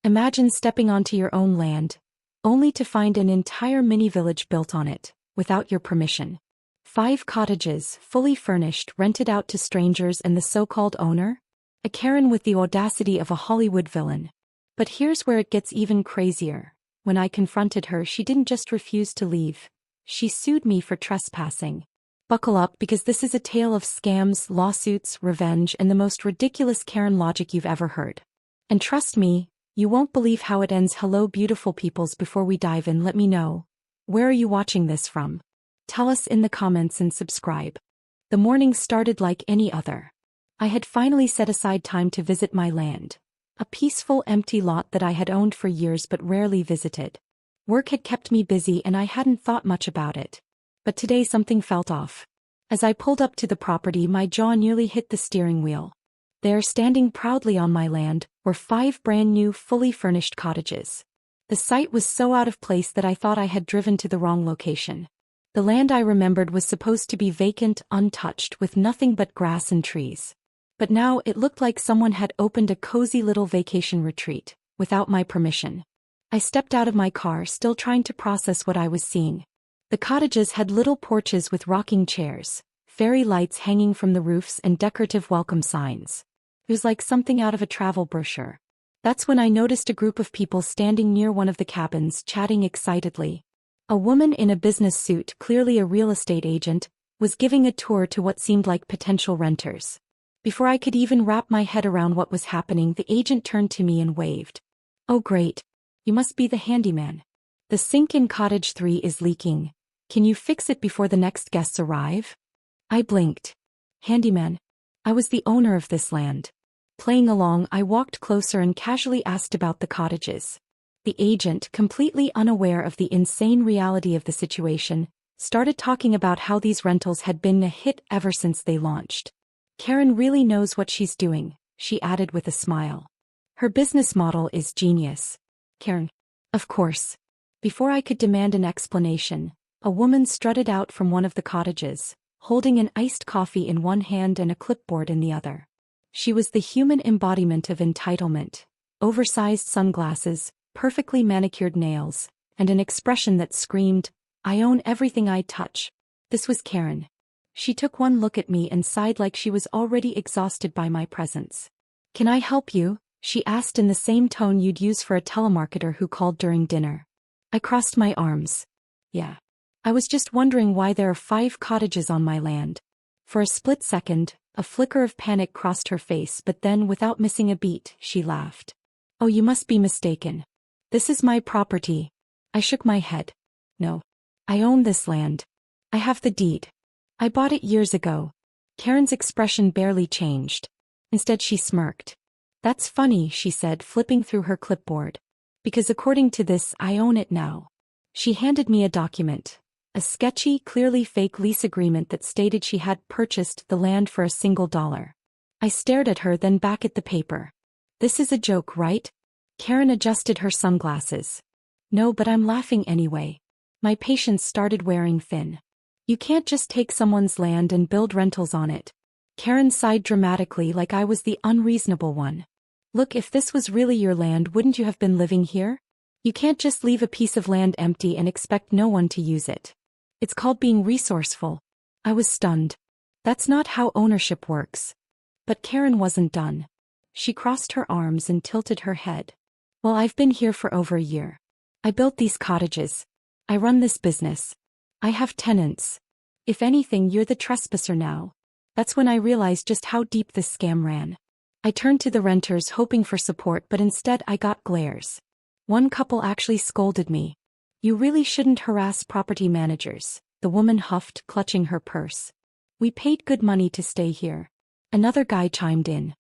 Imagine stepping onto your own land, only to find an entire mini-village built on it, without your permission. 5 cottages, fully furnished, rented out to strangers, and the so-called owner? A Karen with the audacity of a Hollywood villain. But here's where it gets even crazier. When I confronted her, she didn't just refuse to leave. She sued me for trespassing. Buckle up, because this is a tale of scams, lawsuits, revenge, and the most ridiculous Karen logic you've ever heard. And trust me, you won't believe how it ends. Hello beautiful peoples, before we dive in, let me know, where are you watching this from? Tell us in the comments and subscribe. The morning started like any other. I had finally set aside time to visit my land. A peaceful, empty lot that I had owned for years but rarely visited. Work had kept me busy and I hadn't thought much about it. But today something felt off. As I pulled up to the property, my jaw nearly hit the steering wheel. There, standing proudly on my land, were 5 brand new, fully furnished cottages. The site was so out of place that I thought I had driven to the wrong location. The land I remembered was supposed to be vacant, untouched, with nothing but grass and trees. But now it looked like someone had opened a cozy little vacation retreat, without my permission. I stepped out of my car, still trying to process what I was seeing. The cottages had little porches with rocking chairs, fairy lights hanging from the roofs, and decorative welcome signs. It was like something out of a travel brochure. That's when I noticed a group of people standing near one of the cabins, chatting excitedly. A woman in a business suit, clearly a real estate agent, was giving a tour to what seemed like potential renters. Before I could even wrap my head around what was happening, the agent turned to me and waved. "Oh great. You must be the handyman. The sink in Cottage 3 is leaking. Can you fix it before the next guests arrive?" I blinked. Handyman? I was the owner of this land. Playing along, I walked closer and casually asked about the cottages. The agent, completely unaware of the insane reality of the situation, started talking about how these rentals had been a hit ever since they launched. "Karen really knows what she's doing," she added with a smile. "Her business model is genius." Karen? Of course. Before I could demand an explanation, a woman strutted out from one of the cottages, holding an iced coffee in one hand and a clipboard in the other. She was the human embodiment of entitlement. Oversized sunglasses, perfectly manicured nails, and an expression that screamed, "I own everything I touch." This was Karen. She took one look at me and sighed like she was already exhausted by my presence. "Can I help you?" she asked in the same tone you'd use for a telemarketer who called during dinner. I crossed my arms. "Yeah. I was just wondering why there are 5 cottages on my land." For a split second, a flicker of panic crossed her face, but then, without missing a beat, she laughed. "Oh, you must be mistaken. This is my property." I shook my head. "No. I own this land. I have the deed. I bought it years ago." Karen's expression barely changed. Instead she smirked. "That's funny," she said, flipping through her clipboard. "Because according to this, I own it now." She handed me a document. A sketchy, clearly fake lease agreement that stated she had purchased the land for $1. I stared at her, then back at the paper. "This is a joke, right?" Karen adjusted her sunglasses. "No, but I'm laughing anyway." My patience started wearing thin. "You can't just take someone's land and build rentals on it." Karen sighed dramatically, like I was the unreasonable one. "Look, if this was really your land, wouldn't you have been living here? You can't just leave a piece of land empty and expect no one to use it. It's called being resourceful." I was stunned. That's not how ownership works. But Karen wasn't done. She crossed her arms and tilted her head. "Well, I've been here for over a year. I built these cottages. I run this business. I have tenants. If anything, you're the trespasser now." That's when I realized just how deep this scam ran. I turned to the renters, hoping for support, but instead I got glares. One couple actually scolded me. "You really shouldn't harass property managers," the woman huffed, clutching her purse. "We paid good money to stay here." Another guy chimed in.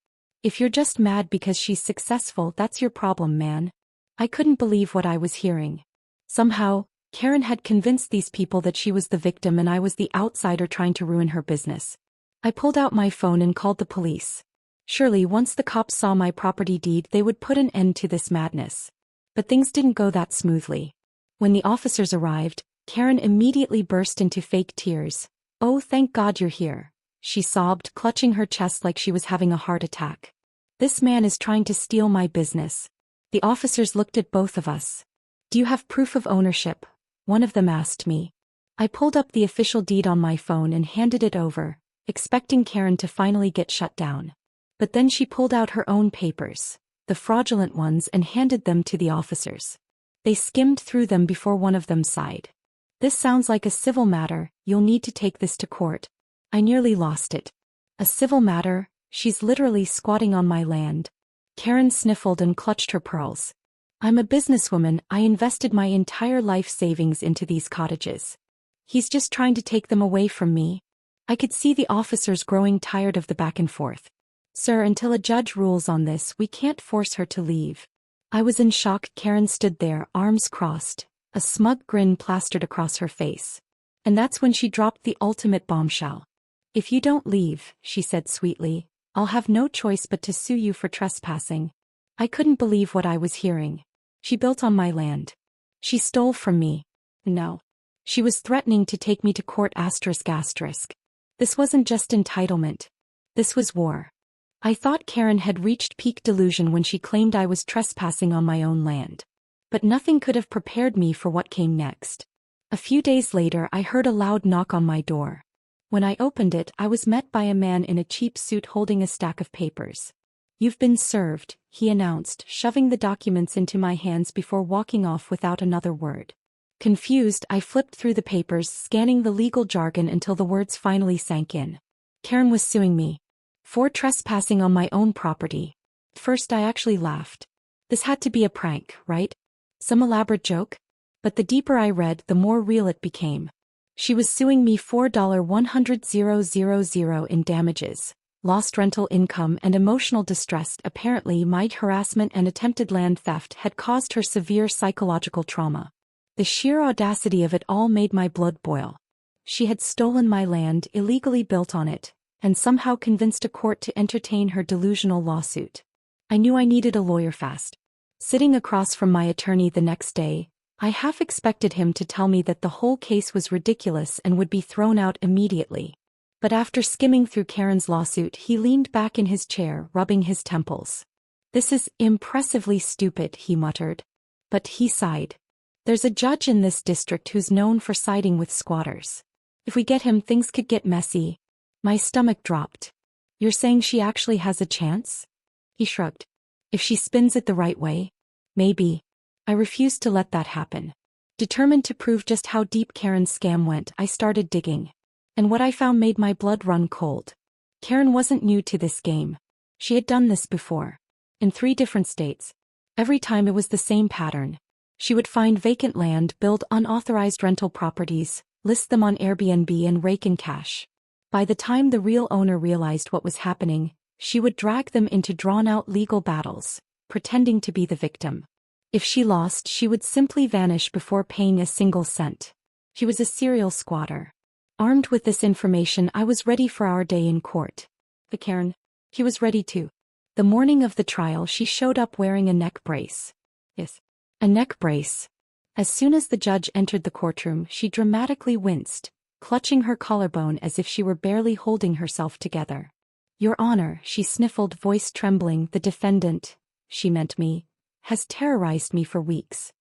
"If you're just mad because she's successful, that's your problem, man." I couldn't believe what I was hearing. Somehow, Karen had convinced these people that she was the victim and I was the outsider trying to ruin her business. I pulled out my phone and called the police. Surely, once the cops saw my property deed, they would put an end to this madness. But things didn't go that smoothly. When the officers arrived, Karen immediately burst into fake tears. "Oh, thank God you're here," she sobbed, clutching her chest like she was having a heart attack. "This man is trying to steal my business." The officers looked at both of us. "Do you have proof of ownership?" one of them asked me. I pulled up the official deed on my phone and handed it over, expecting Karen to finally get shut down. But then she pulled out her own papers, the fraudulent ones, and handed them to the officers. They skimmed through them before one of them sighed. "This sounds like a civil matter, you'll need to take this to court." I nearly lost it. A civil matter? She's literally squatting on my land. Karen sniffled and clutched her pearls. "I'm a businesswoman, I invested my entire life savings into these cottages. He's just trying to take them away from me." I could see the officers growing tired of the back and forth. "Sir, until a judge rules on this, we can't force her to leave." I was in shock. Karen stood there, arms crossed, a smug grin plastered across her face. And that's when she dropped the ultimate bombshell. "If you don't leave," she said sweetly, "I'll have no choice but to sue you for trespassing." I couldn't believe what I was hearing. She built on my land. She stole from me. No. She was threatening to take me to court asterisk asterisk. This wasn't just entitlement. This was war. I thought Karen had reached peak delusion when she claimed I was trespassing on my own land. But nothing could have prepared me for what came next. A few days later, I heard a loud knock on my door. When I opened it, I was met by a man in a cheap suit holding a stack of papers. "You've been served," he announced, shoving the documents into my hands before walking off without another word. Confused, I flipped through the papers, scanning the legal jargon until the words finally sank in. Karen was suing me for trespassing on my own property. At first I actually laughed. This had to be a prank, right? Some elaborate joke? But the deeper I read, the more real it became. She was suing me for $100,000 in damages, lost rental income, and emotional distress. Apparently, my harassment and attempted land theft had caused her severe psychological trauma. The sheer audacity of it all made my blood boil. She had stolen my land, illegally built on it, and somehow convinced a court to entertain her delusional lawsuit. I knew I needed a lawyer fast. Sitting across from my attorney the next day, I half expected him to tell me that the whole case was ridiculous and would be thrown out immediately. But after skimming through Karen's lawsuit, he leaned back in his chair, rubbing his temples. "This is impressively stupid," he muttered. But he sighed. "There's a judge in this district who's known for siding with squatters. If we get him, things could get messy." My stomach dropped. "You're saying she actually has a chance?" He shrugged. "If she spins it the right way? Maybe." I refused to let that happen. Determined to prove just how deep Karen's scam went, I started digging. And what I found made my blood run cold. Karen wasn't new to this game. She had done this before. In 3 different states. Every time it was the same pattern. She would find vacant land, build unauthorized rental properties, list them on Airbnb, and rake in cash. By the time the real owner realized what was happening, she would drag them into drawn-out legal battles, pretending to be the victim. If she lost, she would simply vanish before paying a single cent. She was a serial squatter. Armed with this information, I was ready for our day in court. But Karen, she was ready too. The morning of the trial, she showed up wearing a neck brace. Yes, a neck brace. As soon as the judge entered the courtroom, she dramatically winced, clutching her collarbone as if she were barely holding herself together. "Your Honor," she sniffled, voice trembling, "the defendant," she meant me, "has terrorized me for weeks.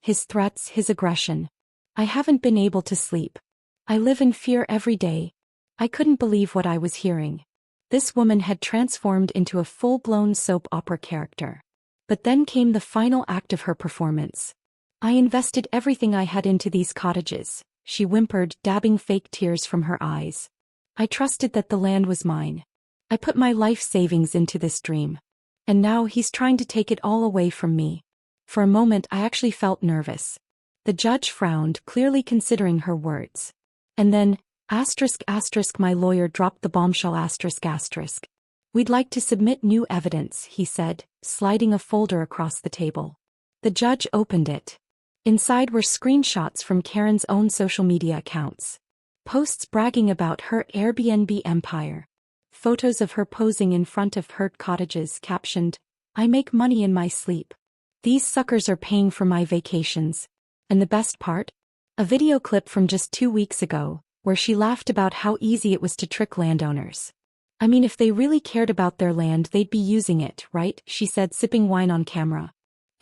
His threats, his aggression. I haven't been able to sleep. I live in fear every day." I couldn't believe what I was hearing. This woman had transformed into a full-blown soap opera character. But then came the final act of her performance. "I invested everything I had into these cottages," she whimpered, dabbing fake tears from her eyes. "I trusted that the land was mine. I put my life savings into this dream. And now he's trying to take it all away from me." For a moment I actually felt nervous. The judge frowned, clearly considering her words. And then, my lawyer dropped the bombshell **. "We'd like to submit new evidence," he said, sliding a folder across the table. The judge opened it. Inside were screenshots from Karen's own social media accounts. Posts bragging about her Airbnb empire. Photos of her posing in front of her cottages captioned, "I make money in my sleep. These suckers are paying for my vacations." And the best part? A video clip from just 2 weeks ago, where she laughed about how easy it was to trick landowners. "I mean, if they really cared about their land, they'd be using it, right?" she said, sipping wine on camera.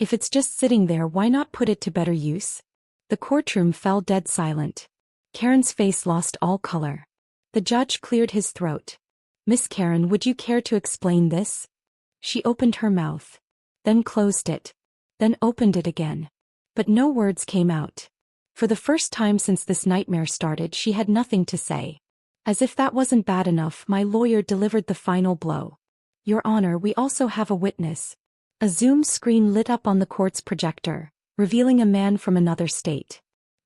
If it's just sitting there, why not put it to better use? The courtroom fell dead silent. Karen's face lost all color. The judge cleared his throat. Miss Karen, would you care to explain this? She opened her mouth. Then closed it. Then opened it again. But no words came out. For the first time since this nightmare started, she had nothing to say. As if that wasn't bad enough, my lawyer delivered the final blow. Your Honor, we also have a witness. A Zoom screen lit up on the court's projector, revealing a man from another state.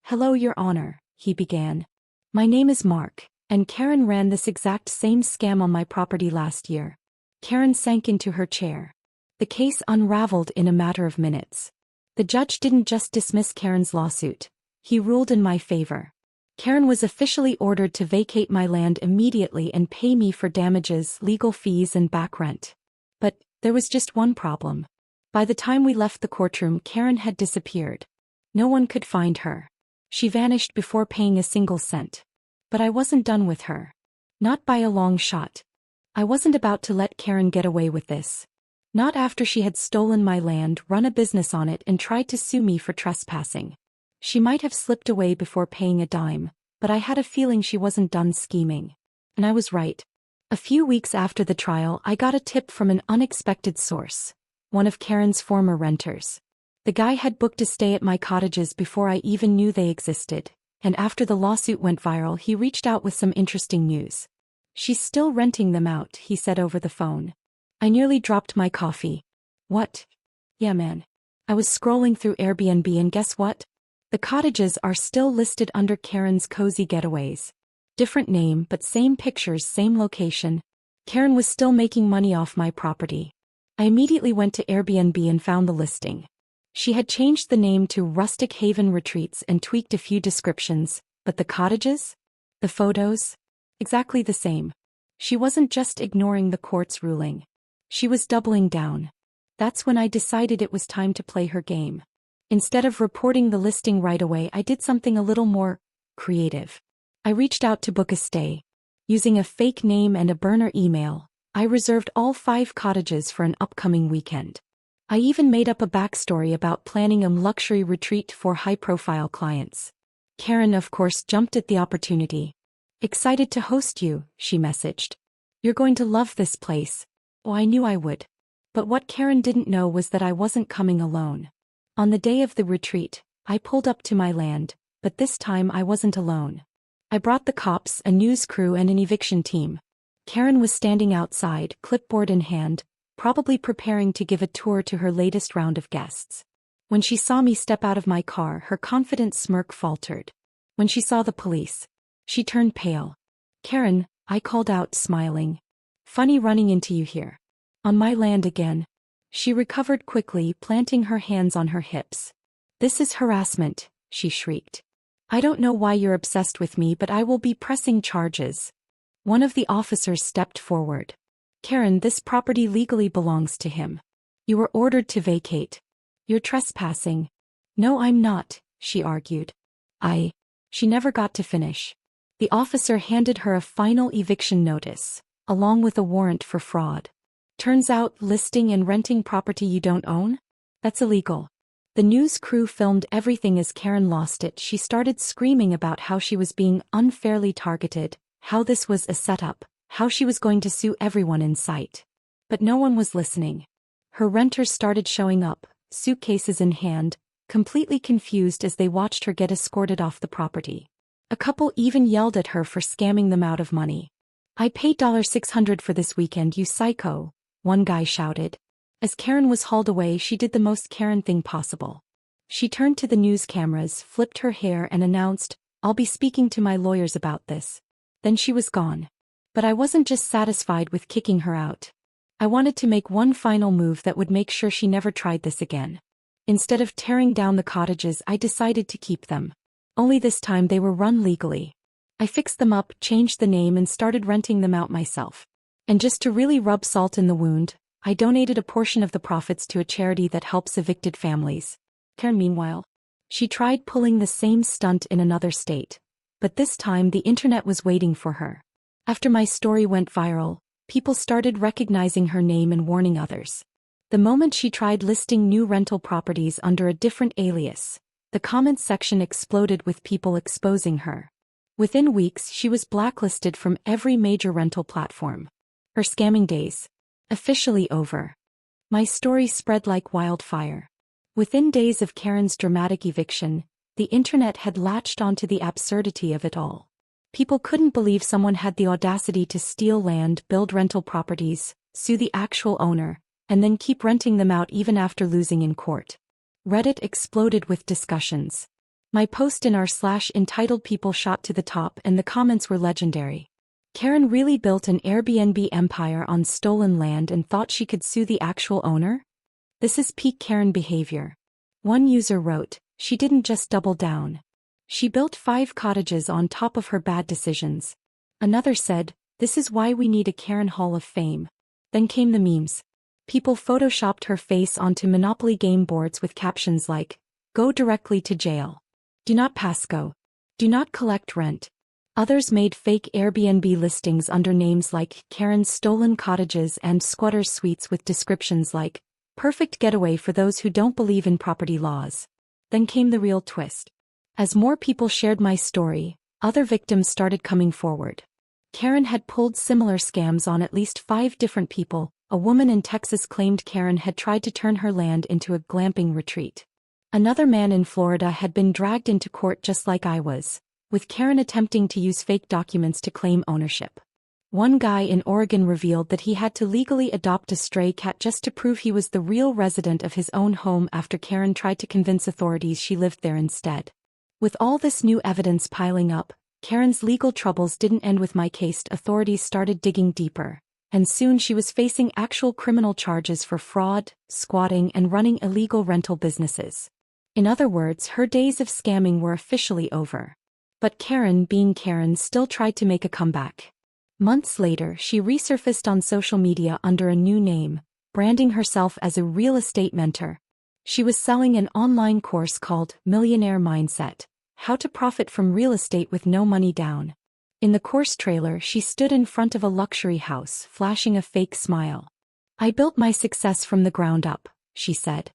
Hello, Your Honor, he began. My name is Mark, and Karen ran this exact same scam on my property last year. Karen sank into her chair. The case unraveled in a matter of minutes. The judge didn't just dismiss Karen's lawsuit. He ruled in my favor. Karen was officially ordered to vacate my land immediately and pay me for damages, legal fees, and back rent. But there was just one problem. By the time we left the courtroom, Karen had disappeared. No one could find her. She vanished before paying a single cent. But I wasn't done with her. Not by a long shot. I wasn't about to let Karen get away with this. Not after she had stolen my land, run a business on it, and tried to sue me for trespassing. She might have slipped away before paying a dime, but I had a feeling she wasn't done scheming. And I was right. A few weeks after the trial, I got a tip from an unexpected source. One of Karen's former renters. The guy had booked a stay at my cottages before I even knew they existed, and after the lawsuit went viral, he reached out with some interesting news. She's still renting them out, he said over the phone. I nearly dropped my coffee. What? Yeah, man. I was scrolling through Airbnb and guess what? The cottages are still listed under Karen's Cozy Getaways. Different name, but same pictures, same location. Karen was still making money off my property. I immediately went to Airbnb and found the listing. She had changed the name to Rustic Haven Retreats and tweaked a few descriptions, but the cottages? The photos? Exactly the same. She wasn't just ignoring the court's ruling. She was doubling down. That's when I decided it was time to play her game. Instead of reporting the listing right away, I did something a little more creative. I reached out to book a stay. Using a fake name and a burner email, I reserved all 5 cottages for an upcoming weekend. I even made up a backstory about planning a luxury retreat for high-profile clients. Karen, of course, jumped at the opportunity. Excited to host you, she messaged. You're going to love this place. Oh, I knew I would. But what Karen didn't know was that I wasn't coming alone. On the day of the retreat, I pulled up to my land, but this time I wasn't alone. I brought the cops, a news crew, and an eviction team. Karen was standing outside, clipboard in hand, probably preparing to give a tour to her latest round of guests. When she saw me step out of my car, her confident smirk faltered. When she saw the police, she turned pale. Karen, I called out, smiling. Funny running into you here. On my land again. She recovered quickly, planting her hands on her hips. This is harassment, she shrieked. I don't know why you're obsessed with me, but I will be pressing charges. One of the officers stepped forward. Karen, this property legally belongs to him. You were ordered to vacate. You're trespassing. No, I'm not, she argued. She never got to finish. The officer handed her a final eviction notice, along with a warrant for fraud. Turns out, listing and renting property you don't own? That's illegal. The news crew filmed everything as Karen lost it. She started screaming about how she was being unfairly targeted, how this was a setup, how she was going to sue everyone in sight. But no one was listening. Her renters started showing up, suitcases in hand, completely confused as they watched her get escorted off the property. A couple even yelled at her for scamming them out of money. I paid $600 for this weekend, you psycho, one guy shouted. As Karen was hauled away, she did the most Karen thing possible. She turned to the news cameras, flipped her hair, and announced, I'll be speaking to my lawyers about this. Then she was gone. But I wasn't just satisfied with kicking her out. I wanted to make one final move that would make sure she never tried this again. Instead of tearing down the cottages, I decided to keep them. Only this time they were run legally. I fixed them up, changed the name, and started renting them out myself. And just to really rub salt in the wound, I donated a portion of the profits to a charity that helps evicted families. Karen, meanwhile, she tried pulling the same stunt in another state. But this time the internet was waiting for her. After my story went viral, people started recognizing her name and warning others. The moment she tried listing new rental properties under a different alias, the comments section exploded with people exposing her. Within weeks, she was blacklisted from every major rental platform. Her scamming days officially over. My story spread like wildfire. Within days of Karen's dramatic eviction, the internet had latched onto the absurdity of it all. People couldn't believe someone had the audacity to steal land, build rental properties, sue the actual owner, and then keep renting them out even after losing in court. Reddit exploded with discussions. My post in r/EntitledPeople shot to the top and the comments were legendary. Karen really built an Airbnb empire on stolen land and thought she could sue the actual owner? This is peak Karen behavior. One user wrote, she didn't just double down. She built 5 cottages on top of her bad decisions. Another said, this is why we need a Karen Hall of Fame. Then came the memes. People photoshopped her face onto Monopoly game boards with captions like, go directly to jail. Do not pass go. Do not collect rent. Others made fake Airbnb listings under names like Karen's Stolen Cottages and Squatters Suites with descriptions like, perfect getaway for those who don't believe in property laws. Then came the real twist. As more people shared my story, other victims started coming forward. Karen had pulled similar scams on at least 5 different people. A woman in Texas claimed Karen had tried to turn her land into a glamping retreat. Another man in Florida had been dragged into court just like I was, with Karen attempting to use fake documents to claim ownership. One guy in Oregon revealed that he had to legally adopt a stray cat just to prove he was the real resident of his own home after Karen tried to convince authorities she lived there instead. With all this new evidence piling up, Karen's legal troubles didn't end with my case. Authorities started digging deeper, and soon she was facing actual criminal charges for fraud, squatting, and running illegal rental businesses. In other words, her days of scamming were officially over. But Karen, being Karen, still tried to make a comeback. Months later, she resurfaced on social media under a new name, branding herself as a real estate mentor. She was selling an online course called Millionaire Mindset: How to Profit from Real Estate with No Money Down. In the course trailer, she stood in front of a luxury house, flashing a fake smile. I built my success from the ground up, she said.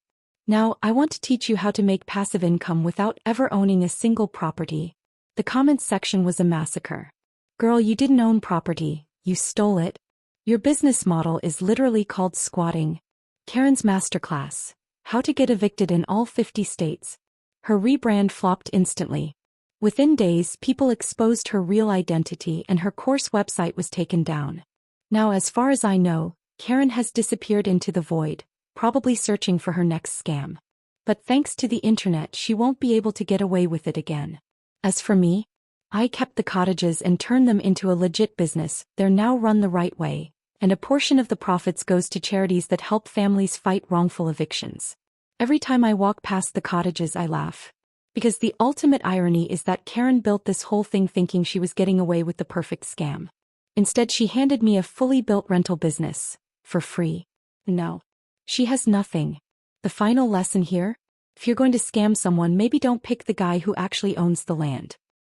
Now, I want to teach you how to make passive income without ever owning a single property. The comments section was a massacre. Girl, you didn't own property, you stole it. Your business model is literally called squatting. Karen's masterclass: How to Get Evicted in All 50 States. Her rebrand flopped instantly. Within days, people exposed her real identity and her course website was taken down. Now, as far as I know, Karen has disappeared into the void, probably searching for her next scam. But thanks to the internet, she won't be able to get away with it again. As for me, I kept the cottages and turned them into a legit business. They're now run the right way, and a portion of the profits goes to charities that help families fight wrongful evictions. Every time I walk past the cottages, I laugh. Because the ultimate irony is that Karen built this whole thing thinking she was getting away with the perfect scam. Instead, she handed me a fully built rental business, for free. No. She has nothing. The final lesson here? If you're going to scam someone, maybe don't pick the guy who actually owns the land.